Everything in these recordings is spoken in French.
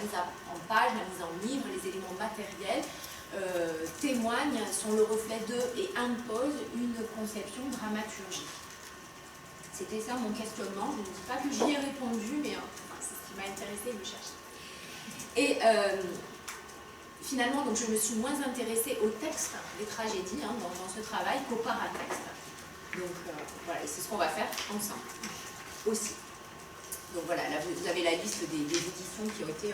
mise en page, la mise en livre, les éléments matériels témoignent, sont le reflet d'eux et imposent une conception dramaturgique. C'était ça mon questionnement. Je ne dis pas que j'y ai répondu, mais enfin, c'est ce qui m'a intéressé de chercher. Et finalement, donc, je me suis moins intéressée au texte des tragédies dans ce travail qu'au paratexte. Donc voilà, et c'est ce qu'on va faire ensemble aussi. Donc voilà, là vous avez la liste des éditions qui ont été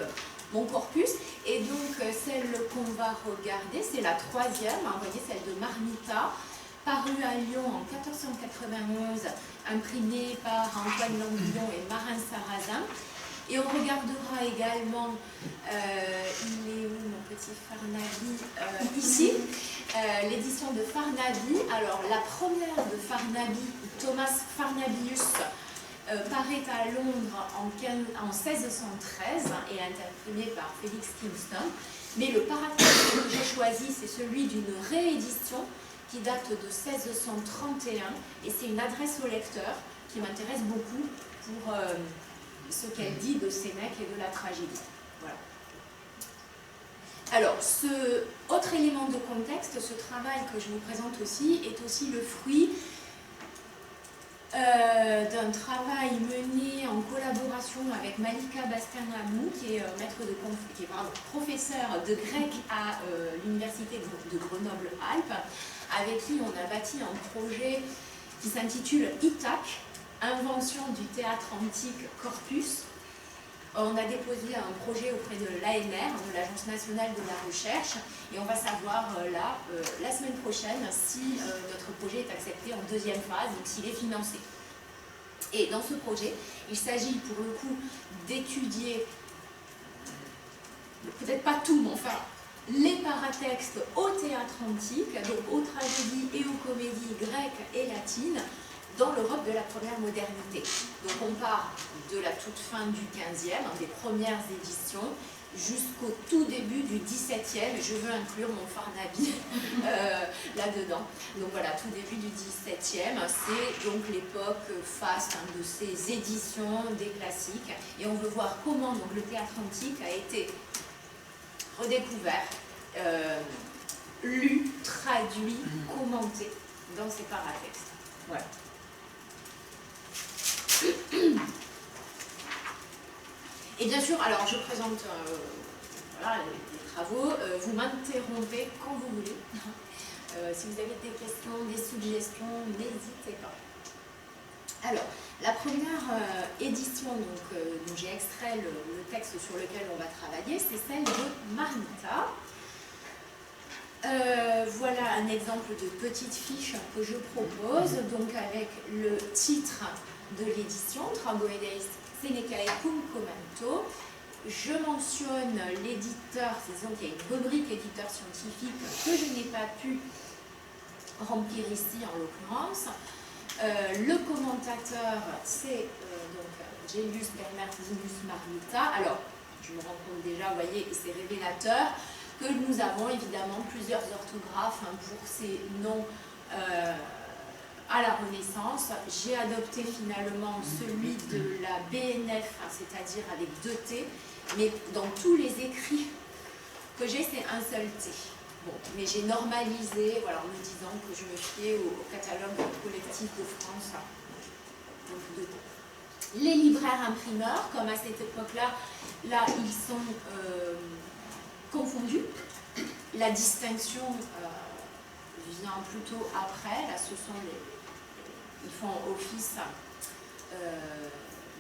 mon corpus. Et donc celle qu'on va regarder, c'est la troisième, vous voyez, celle de Marmita, parue à Lyon en 1491, imprimée par Antoine Languillon et Marin Sarrazin. Et on regardera également, il est où mon petit Farnaby, ici, l'édition de Farnaby. Alors la première de Farnaby, Thomas Farnabius, paraît à Londre en 1613 et est imprimée par Félix Kingston. Mais le paratexte que j'ai choisi, c'est celui d'une réédition qui date de 1631 et c'est une adresse au lecteur qui m'intéresse beaucoup pour ce qu'elle dit de Sénèque et de la tragédie. Voilà. Alors, ce autre élément de contexte, ce travail que je vous présente aussi, est aussi le fruit d'un travail mené en collaboration avec Malika Bastianamou, qui est professeur de grec à l'université de Grenoble-Alpes, avec qui on a bâti un projet qui s'intitule ITAC, Invention du théâtre antique corpus. On a déposé un projet auprès de l'ANR, de l'Agence nationale de la recherche, et on va savoir là, la semaine prochaine, si notre projet est accepté en deuxième phase, donc s'il est financé. Et dans ce projet, il s'agit pour le coup d'étudier, peut-être pas tout, mais enfin, les paratextes au théâtre antique, donc aux tragédies et aux comédies grecques et latines, dans l'Europe de la première modernité. Donc on part de la toute fin du XVe, des premières éditions, jusqu'au tout début du XVIIe, et je veux inclure mon Farnaby là-dedans. Donc voilà, tout début du XVIIe, c'est donc l'époque faste de ces éditions des classiques, et on veut voir comment donc, le théâtre antique a été redécouvert, lu, traduit, commenté dans ces paratextes. Voilà. Et bien sûr, alors je présente voilà, les travaux, vous m'interrompez quand vous voulez. Si vous avez des questions, des suggestions, n'hésitez pas. Alors, la première édition dont j'ai extrait le texte sur lequel on va travailler, c'est celle de Marmita. Voilà un exemple de petite fiche que je propose, donc avec le titre de l'édition, Tragoedes Senecae cum commento. Je mentionne l'éditeur, c'est donc il y a une rubrique éditeur scientifique que je n'ai pas pu remplir ici en l'occurrence. Le commentateur, c'est donc Gellius Bernardinus Marmita. Alors, je me rends compte déjà, vous voyez, c'est révélateur que nous avons évidemment plusieurs orthographes pour ces noms à la Renaissance. J'ai adopté finalement celui de la BNF, c'est-à-dire avec 2 T, mais dans tous les écrits que j'ai, c'est un seul T. Bon, mais j'ai normalisé, voilà, en me disant que je me fiais au catalogue collectif de France. Donc, 2 T. Les libraires imprimeurs, comme à cette époque-là, là, ils sont confondus. La distinction vient plutôt après. Là, ce sont ils font office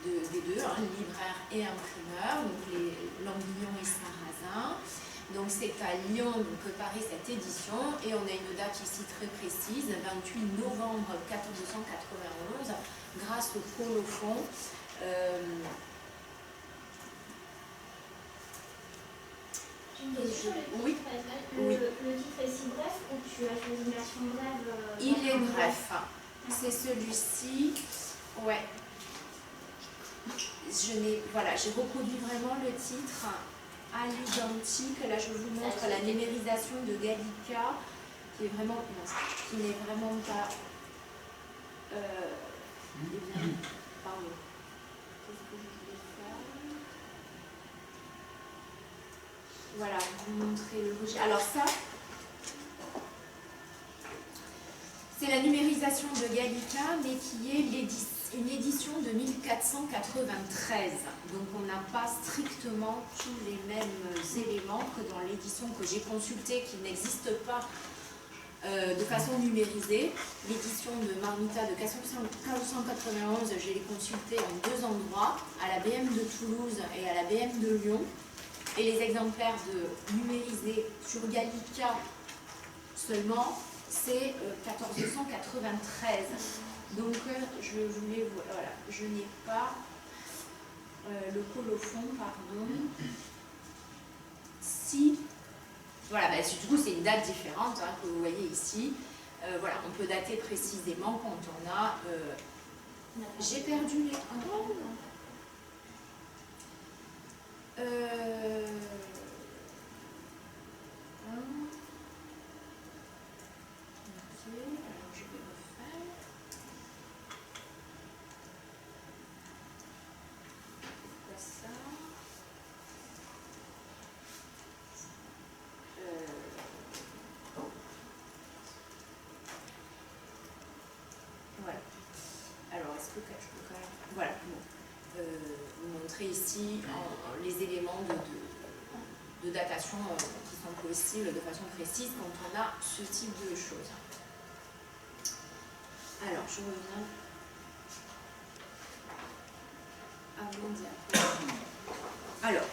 des deux, libraire et imprimeur, donc les Languillon et Sarrazin. Donc c'est à Lyon que paraît cette édition, et on a une date ici très précise, 28 novembre 1491, grâce au colophon. Une question, oui. Le titre est si bref ou tu as choisi une version brève Il est bref. C'est celui-ci. Ouais. Voilà, j'ai reproduit vraiment le titre à l'identique. Là, je vous montre la numérisation de Gallica, qui est vraiment, qui n'est vraiment pas. Pardon. Qu'est-ce que je voulais faire? voilà, vous montrer le registre. Alors ça, c'est la numérisation de Gallica, mais qui est une édition de 1493. Donc on n'a pas strictement tous les mêmes éléments que dans l'édition que j'ai consultée, qui n'existe pas de façon numérisée. L'édition de Marmita de 1591, je l'ai consultée en 2 endroits, à la BM de Toulouse et à la BM de Lyon. Et les exemplaires numérisés sur Gallica seulement, c'est 1493. Donc je voulais, voilà, je n'ai pas le colophon, pardon. Si, voilà, bah, du coup c'est une date différente hein, que vous voyez ici. Voilà, on peut dater précisément quand on a. J'ai perdu les. Alors je vais refaire. Pourquoi ça? Voilà. Alors est-ce que je peux quand même. Voilà. Bon. Vous montrer ici les éléments de datation qui sont possibles de façon précise quand on a ce type de choses. Alors, je reviens à mon diapo. Alors,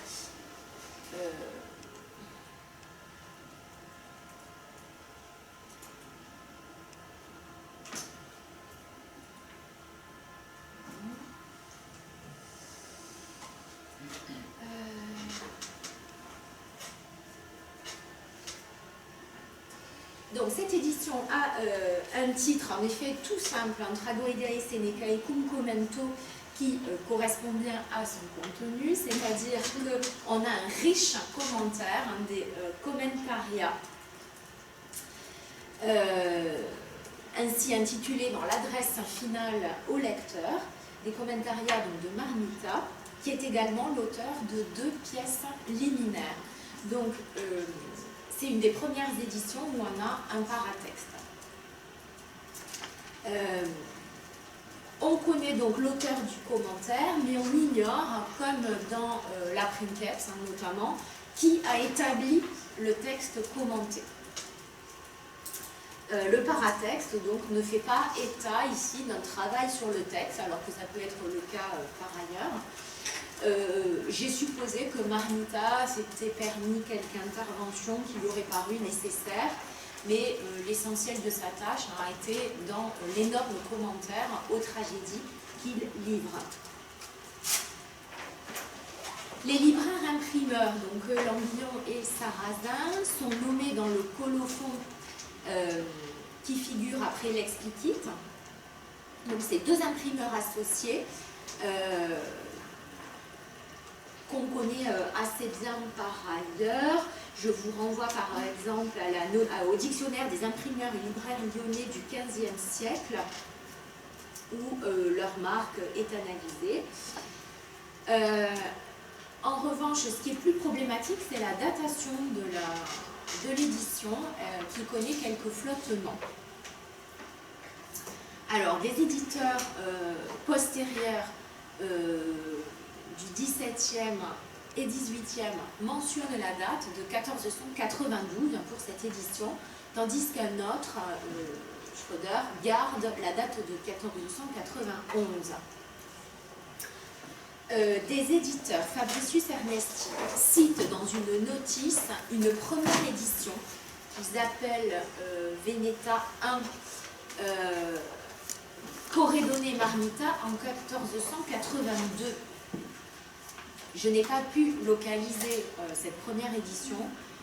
donc cette édition a un titre en effet tout simple, Tragoedae Senecae cum commento, qui correspond bien à son contenu, c'est-à-dire qu'on a un riche commentaire, des commentaria, ainsi intitulé dans l'adresse finale au lecteur, des commentaria donc de Marmita, qui est également l'auteur de 2 pièces liminaires. Donc, c'est une des premières éditions où on a un paratexte. On connaît donc l'auteur du commentaire, mais on ignore, comme dans la Princeps notamment, qui a établi le texte commenté. Le paratexte donc ne fait pas état ici d'un travail sur le texte, alors que ça peut être le cas par ailleurs. J'ai supposé que Marmita s'était permis quelque intervention qui lui aurait paru nécessaire, mais l'essentiel de sa tâche a été dans l'énorme commentaire aux tragédies qu'il livre. Les libraires imprimeurs, donc Languillon et Sarrazin, sont nommés dans le colophon qui figure après l'explicite. Donc c'est 2 imprimeurs associés qu'on connaît assez bien par ailleurs. Je vous renvoie par exemple au dictionnaire des imprimeurs et libraires lyonnais du XVe siècle, où leur marque est analysée. En revanche, ce qui est plus problématique, c'est la datation de l'édition qui connaît quelques flottements. Alors, des éditeurs postérieurs du XVIIe et XVIIIe mentionnent la date de 1492 pour cette édition, tandis qu'un autre, Schroeder, garde la date de 1491. Des éditeurs, Fabricius Ernesti, citent dans une notice une première édition qu'ils appellent Veneta 1 Corredone Marmita en 1482. Je n'ai pas pu localiser cette première édition,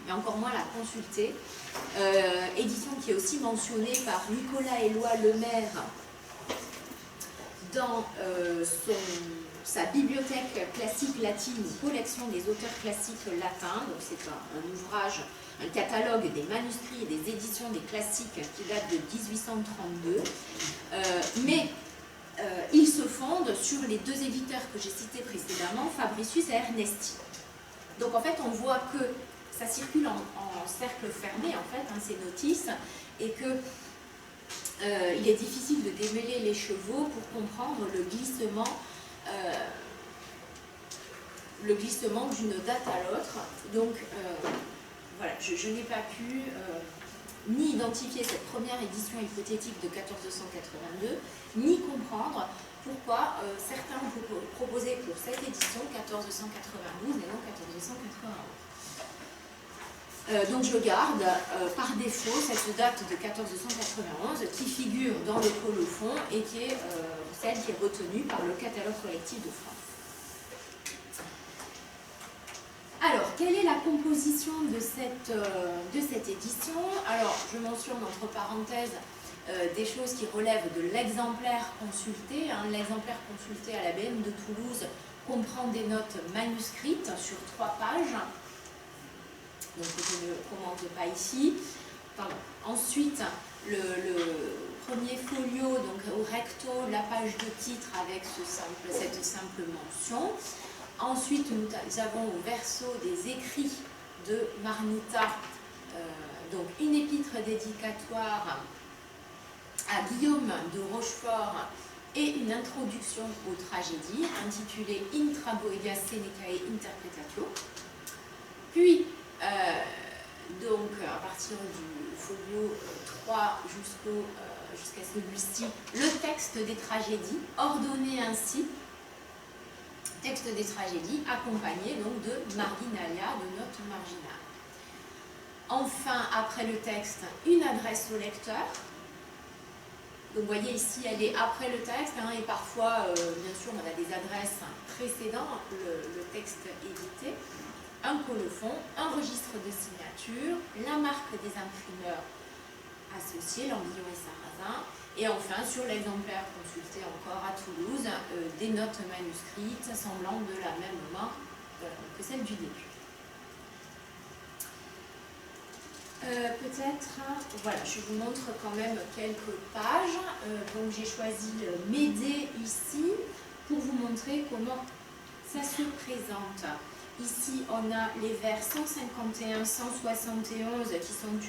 et encore moins la consulter. Édition qui est aussi mentionnée par Nicolas Éloi Lemaire dans sa bibliothèque classique latine, une collection des auteurs classiques latins. Donc c'est un ouvrage, un catalogue des manuscrits et des éditions des classiques qui date de 1832. Mais il se fonde sur les 2 éditeurs que j'ai cités précédemment, Fabricius et Ernesti. Donc en fait on voit que ça circule en cercle fermé, en fait, hein, ces notices, et que il est difficile de démêler les chevaux pour comprendre le glissement d'une date à l'autre. Donc, voilà, je n'ai pas pu ni identifier cette première édition hypothétique de 1482, ni comprendre pourquoi certains ont proposé pour cette édition 1492 et non 1491. Donc je garde par défaut cette date de 1491 qui figure dans le colophon et qui est celle qui est retenue par le catalogue collectif de France. Alors, quelle est la composition de cette édition? Alors, je mentionne entre parenthèses des choses qui relèvent de l'exemplaire consulté. Hein. L'exemplaire consulté à la BM de Toulouse comprend des notes manuscrites sur 3 pages. Donc, je ne commente pas ici. Pardon. Ensuite, le premier folio, donc au recto, la page de titre avec cette simple mention. Ensuite, nous avons au verso des écrits de Marnita, donc une épître dédicatoire à Guillaume de Rochefort et une introduction aux tragédies intitulée Intra Boedia Senecae Interpretatio. Puis, donc à partir du folio 3 jusqu'à celui-ci, le texte des tragédies, ordonné ainsi. Texte des tragédies accompagné donc de marginalia, de notes marginales. Enfin, après le texte, une adresse au lecteur. Donc vous voyez ici, elle est après le texte, hein, et parfois, bien sûr, on a des adresses précédant le texte édité. Un colophon, un registre de signature, la marque des imprimeurs associés, Lambillon et Sarrazin. Et enfin, sur l'exemplaire consulté encore à Toulouse, des notes manuscrites semblant de la même marque que celle du début. Peut-être, voilà, je vous montre quand même quelques pages. Donc j'ai choisi Médée ici pour vous montrer comment ça se présente. Ici, on a les vers 151-171 qui sont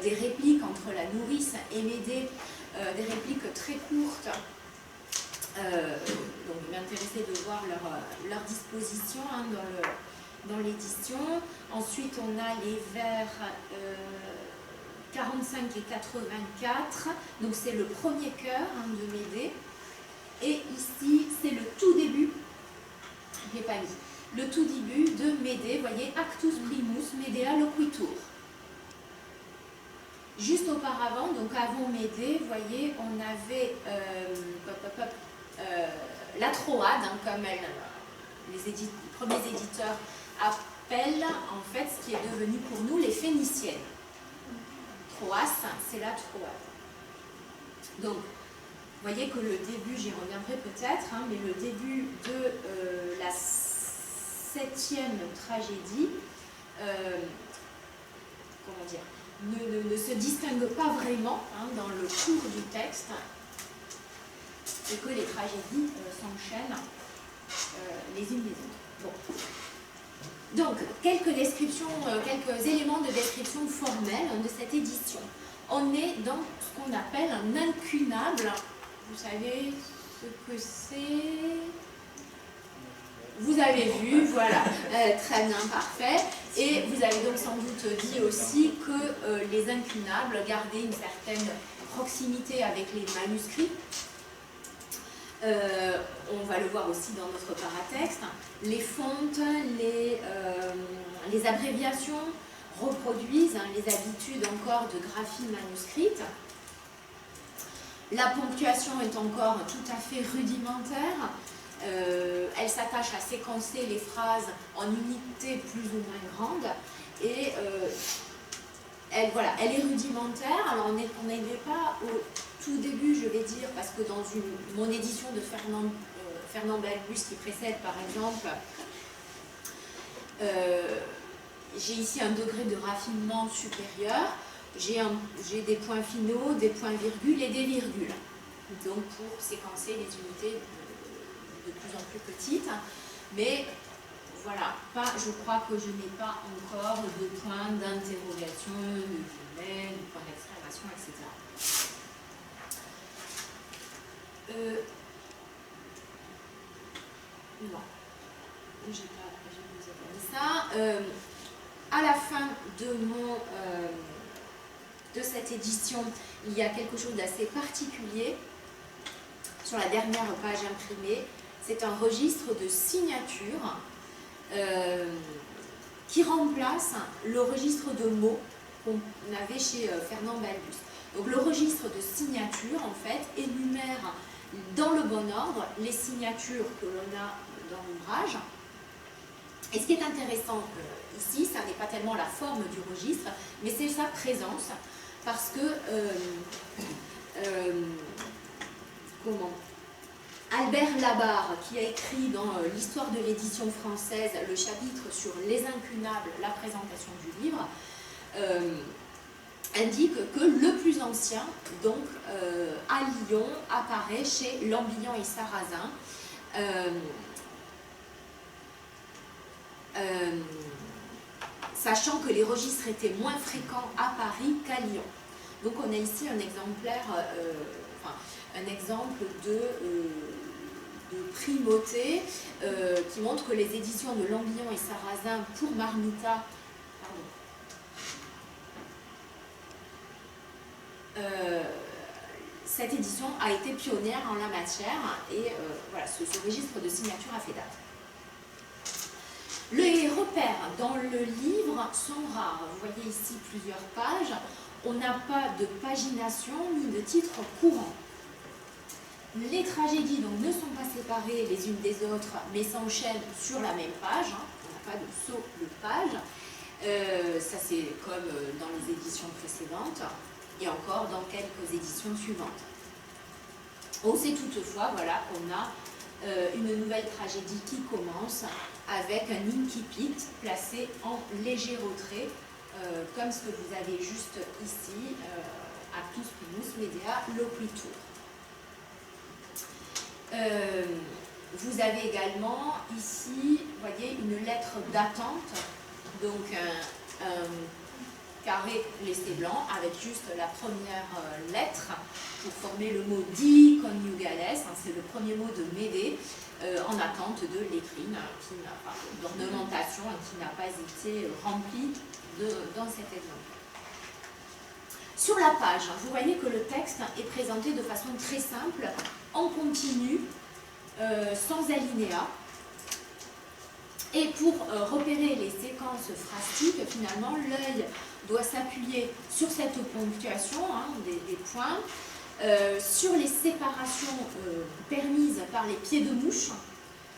des répliques entre la nourrice et Médée, des répliques très courtes. Donc, il m'intéressait de voir leur disposition hein, dans l'édition. Ensuite, on a les vers 45 et 84. Donc, c'est le premier chœur hein, de Médée. Et ici, c'est le tout début. Je ne l'ai pas mis. Le tout début de Médée, vous voyez, Actus primus Medea loquitur. Juste auparavant, donc avant Médée, vous voyez, on avait la Troade, hein, comme les premiers éditeurs appellent en fait ce qui est devenu pour nous les Phéniciennes. Troas, c'est la Troade. Donc, vous voyez que le début, j'y reviendrai peut-être, hein, mais le début de la 7e tragédie, comment dire, ne se distingue pas vraiment hein, dans le cours du texte et que les tragédies s'enchaînent les unes les autres. Bon. Donc, quelques éléments de description formelle de cette édition. On est dans ce qu'on appelle un incunable. Vous savez ce que c'est? Vous avez vu, voilà, très bien, parfait. Et vous avez donc sans doute dit aussi que les incunables gardaient une certaine proximité avec les manuscrits. On va le voir aussi dans notre paratexte. Les fontes, les abréviations reproduisent hein, les habitudes encore de graphie manuscrite. La ponctuation est encore tout à fait rudimentaire. Elle s'attache à séquencer les phrases en unités plus ou moins grandes et elle est rudimentaire. Alors on n'est pas au tout début, je vais dire, parce que dans mon édition de Fernand Balbus qui précède par exemple, j'ai ici un degré de raffinement supérieur. J'ai des points finaux, des points-virgules et des virgules. Donc pour séquencer les unités de plus en plus petites. Mais voilà, je crois que je n'ai pas encore de point d'interrogation, de guillemets, de point d'exclamation, etc. Non, je vous ai pas dit ça. À la fin de cette édition, il y a quelque chose d'assez particulier sur la dernière page imprimée. C'est un registre de signatures qui remplace le registre de mots qu'on avait chez Fernand Balbus. Donc le registre de signatures, en fait, énumère dans le bon ordre les signatures que l'on a dans l'ouvrage. Et ce qui est intéressant ici, ça n'est pas tellement la forme du registre, mais c'est sa présence, parce que Albert Labarre, qui a écrit dans l'histoire de l'édition française le chapitre sur les incunables, la présentation du livre, indique que le plus ancien, donc à Lyon, apparaît chez Lambillan et Sarrazin, sachant que les registres étaient moins fréquents à Paris qu'à Lyon. Donc on a ici un exemplaire, un exemple de primauté qui montre que les éditions de Lambillan et Sarrazin pour Marmita, cette édition a été pionnière en la matière et voilà, ce registre de signature a fait date. Les repères dans le livre sont rares. Vous voyez ici plusieurs pages. On n'a pas de pagination ni de titre courant. Les tragédies donc, ne sont pas séparées les unes des autres, mais s'enchaînent sur la même page. On n'a pas de saut de page. Ça, c'est comme dans les éditions précédentes et encore dans quelques éditions suivantes. On sait toutefois voilà, qu'on a une nouvelle tragédie qui commence avec un incipit placé en léger retrait, comme ce que vous avez juste ici, Actus Primus Medea Loquitur. Vous avez également ici, vous voyez, une lettre d'attente, donc un carré laissé blanc avec juste la première lettre pour former le mot di coniugales, c'est le premier mot de Médée, en attente de lettrine, d'ornementation qui n'a pas été remplie dans cet exemple. Sur la page, vous voyez que le texte est présenté de façon très simple, en continu, sans alinéa. Et pour repérer les séquences phrastiques, finalement, l'œil doit s'appuyer sur cette ponctuation des points, sur les séparations permises par les pieds de mouche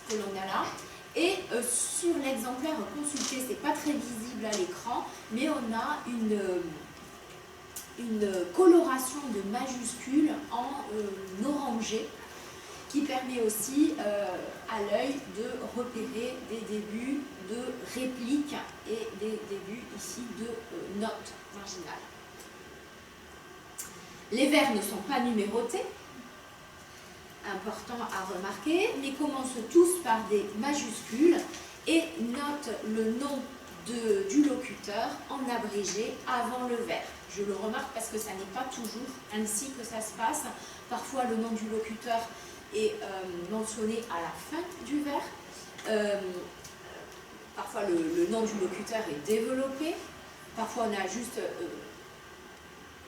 que l'on a là, et sur l'exemplaire consulté, c'est pas très visible à l'écran, mais on a une coloration de majuscules en orangé qui permet aussi à l'œil de repérer des débuts de répliques et des débuts ici de notes marginales. Les vers ne sont pas numérotés, important à remarquer, mais commencent tous par des majuscules et notent le nom du locuteur en abrégé avant le vers. Je le remarque parce que ça n'est pas toujours ainsi que ça se passe. Parfois le nom du locuteur est mentionné à la fin du vers. Parfois le nom du locuteur est développé. Parfois on a juste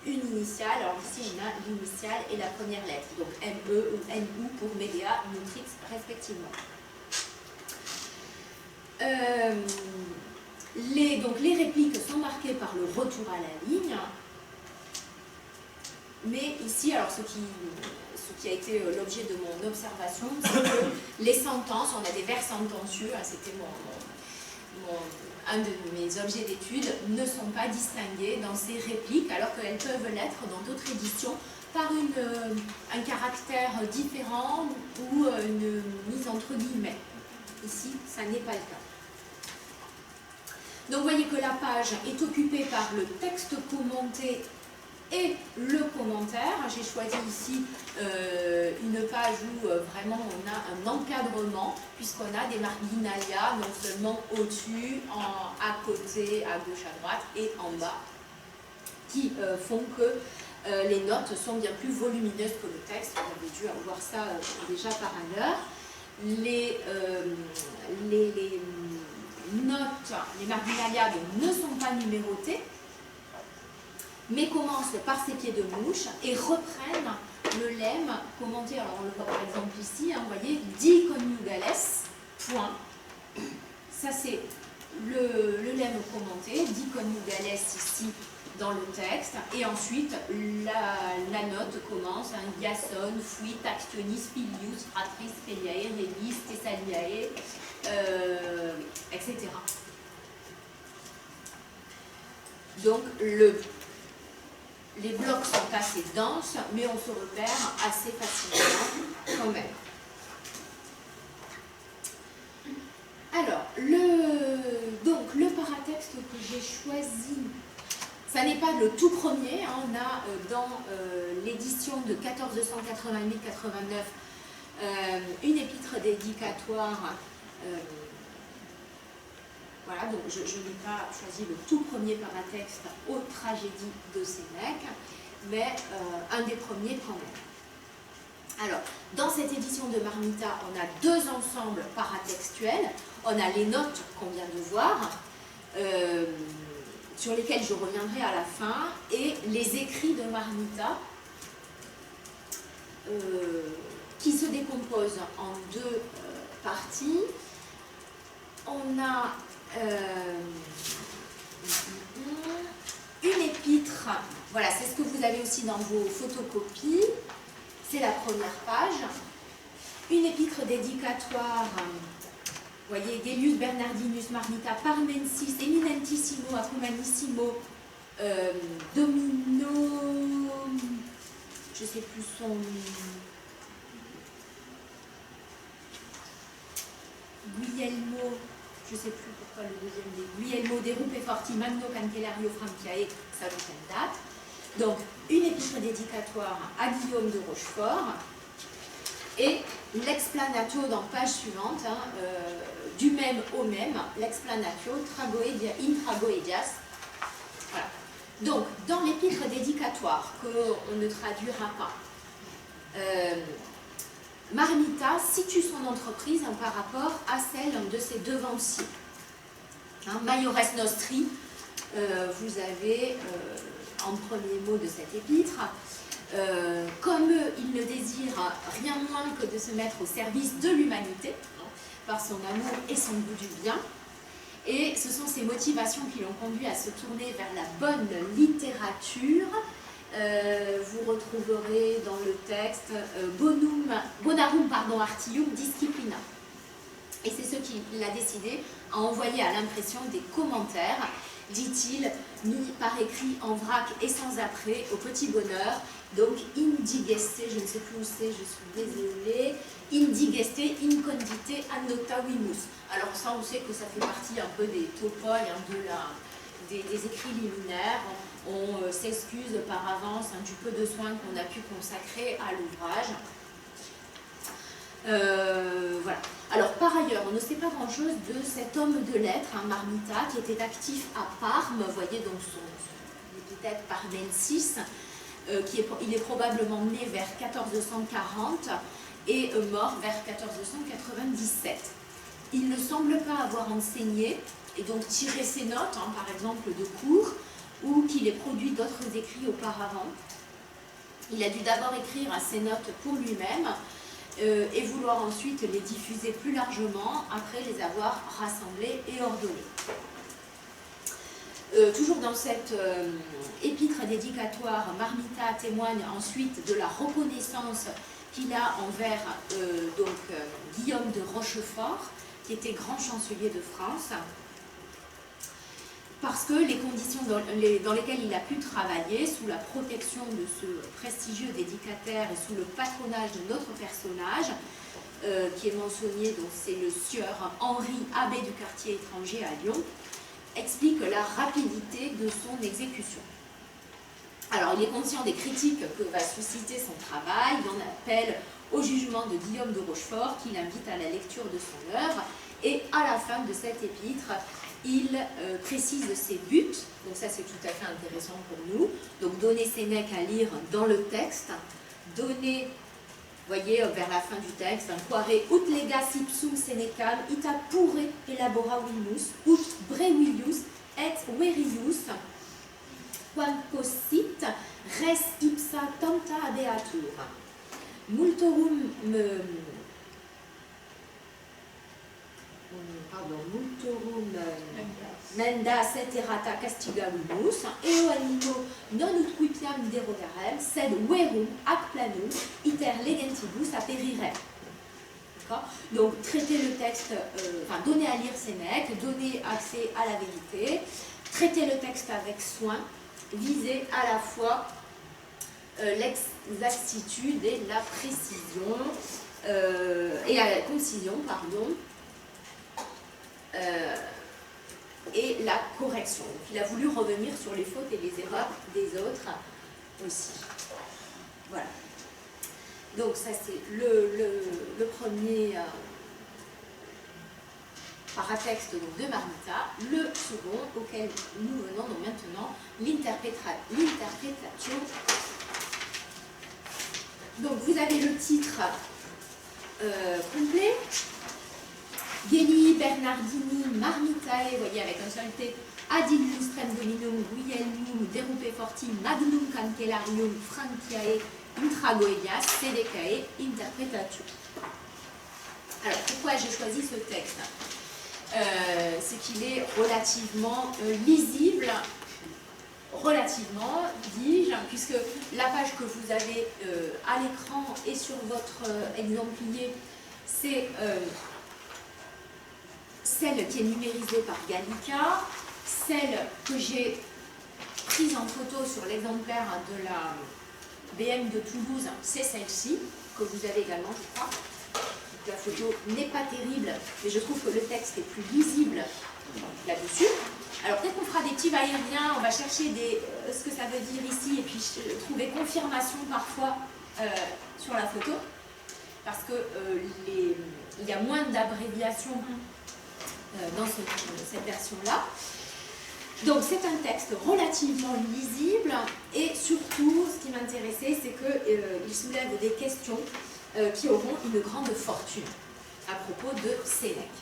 une initiale. Alors ici on a l'initiale et la première lettre. Donc ME ou NU pour Medea, Nutrix respectivement. Les répliques sont marquées par le retour à la ligne. Mais ici, alors ce qui a été l'objet de mon observation, c'est que les sentences, on a des vers sentencieux, c'était un de mes objets d'étude, ne sont pas distinguées dans ces répliques, alors qu'elles peuvent l'être dans d'autres éditions par un caractère différent ou une mise entre guillemets. Ici, ça n'est pas le cas. Donc vous voyez que la page est occupée par le texte commenté et le commentaire. J'ai choisi ici une page où vraiment on a un encadrement, puisqu'on a des marginalia non seulement au-dessus, à côté, à gauche, à droite et en bas, qui font que les notes sont bien plus volumineuses que le texte. Vous avez dû avoir ça déjà par ailleurs. Les notes, les marginalia ne sont pas numérotées, mais commencent par ces pieds de mouche et reprennent le lemme commenté. Alors on le voit par exemple ici, hein, vous voyez, di coniugales, point. Ça c'est le lemme commenté, di coniugales ici dans le texte, et ensuite la note commence, hein, Iason, fuit, actionis, filius, fratris, filiae, relis, thessaliae, etc. Donc les blocs sont assez denses, mais on se repère assez facilement quand même. Alors, le paratexte que j'ai choisi, ça n'est pas le tout premier, hein, on a dans l'édition de 1488-89 une épître dédicatoire. Voilà, donc je n'ai pas choisi le tout premier paratexte aux tragédies de Sénèque, mais un des premiers quand même. Alors, dans cette édition de Marmita, on a deux ensembles paratextuels. On a les notes qu'on vient de voir, sur lesquelles je reviendrai à la fin, et les écrits de Marmita, qui se décomposent en deux parties. On a une épître, voilà, c'est ce que vous avez aussi dans vos photocopies, c'est la première page. Une épître dédicatoire, vous voyez, Gellius Bernardinus Marmita Parmensis Eminentissimo Acumanissimo Domino, je ne sais plus son... Guglielmo, je ne sais plus pourquoi le deuxième des Guglielmo de Rupeforti Magno Cantellario Franciae, ça vous fait une date. Donc, une épître dédicatoire à Guillaume de Rochefort et l'explanatio dans page suivante, hein, du même au même, l'explanatio Tragoedia in Tragoedias. Voilà. Donc, dans l'épître dédicatoire, qu'on ne traduira pas, Marmita situe son entreprise par rapport à celle de ses devanciers. Hein, Maiores Nostri, vous avez en premier mot de cette épître, comme eux, il ne désire rien moins que de se mettre au service de l'humanité, par son amour et son goût du bien. Et ce sont ces motivations qui l'ont conduit à se tourner vers la bonne littérature. Vous retrouverez dans le texte Bonarum Artium Disciplina. Et c'est ce qui l'a décidé à envoyer à l'impression des commentaires, dit-il, mis par écrit en vrac et sans apprêt, au petit bonheur. Donc, indigeste, je ne sais plus où c'est, je suis désolée, indigeste, incondite, annotavimus. Alors ça, on sait que ça fait partie un peu des topoles, hein, des écrits liminaires. On s'excuse par avance, hein, du peu de soin qu'on a pu consacrer à l'ouvrage. Voilà. Alors, par ailleurs, on ne sait pas grand-chose de cet homme de lettres, hein, Marmita, qui était actif à Parme. Vous voyez donc son épithète Parmensis. Il est probablement né vers 1440 et mort vers 1497. Il ne semble pas avoir enseigné et donc tiré ses notes, hein, par exemple, de cours, ou qu'il ait produit d'autres écrits auparavant. Il a dû d'abord écrire ses notes pour lui-même et vouloir ensuite les diffuser plus largement après les avoir rassemblées et ordonnées. Toujours dans cette épître dédicatoire, Marmita témoigne ensuite de la reconnaissance qu'il a envers Guillaume de Rochefort, qui était grand chancelier de France, parce que les conditions dans lesquelles il a pu travailler, sous la protection de ce prestigieux dédicataire et sous le patronage de notre personnage, qui est mentionné, donc c'est le sieur Henri, abbé du quartier étranger à Lyon, explique la rapidité de son exécution. Alors, il est conscient des critiques que va susciter son travail, il en appelle au jugement de Guillaume de Rochefort, qui l'invite à la lecture de son œuvre, et à la fin de cet épître, il précise ses buts, donc ça c'est tout à fait intéressant pour nous, donc donner Sénèque à lire dans le texte, donner, vous voyez, vers la fin du texte, quare ut legas ipsum Senecam, ita pure elaboravimus, ut brevilius et verius, quam possit res ipsa tanta abeatur. Multorum mendas et errata castigavimus, eo animo non ut quipiam derogarem, sed verum ac planum iter legentibus aperirem. Donc, traiter le texte, donner à lire Sénèque, donner accès à la vérité, traiter le texte avec soin, viser à la fois l'exactitude et la précision, et la concision, pardon, et la correction. Donc, il a voulu revenir sur les fautes et les erreurs des autres aussi. Voilà. Donc ça c'est le premier paratexte donc, de Marmita. Le second auquel nous venons donc maintenant, l'interprétatio. Donc vous avez le titre complet. Gelii Bernardini Marmitae, vous voyez avec un seul T, ad illustrem dominum Guglielmum derupe forti magnum cancellarium Franciae intragoedias sedecae interpretatio. Alors pourquoi j'ai choisi ce texte? C'est qu'il est relativement lisible, relativement, dis-je, puisque la page que vous avez à l'écran et sur votre exemplier, c'est celle qui est numérisée par Gallica, celle que j'ai prise en photo sur l'exemplaire de la BM de Toulouse, c'est celle-ci, que vous avez également, je crois. Donc, la photo n'est pas terrible, mais je trouve que le texte est plus lisible là-dessus. Alors peut-être qu'on fera des petits va-et-vient, on va chercher ce que ça veut dire ici, et puis trouver confirmation parfois sur la photo, parce que il y a moins d'abréviations dans cette version-là. Donc c'est un texte relativement lisible et surtout ce qui m'intéressait c'est qu'il soulève des questions qui auront une grande fortune à propos de Sénèque.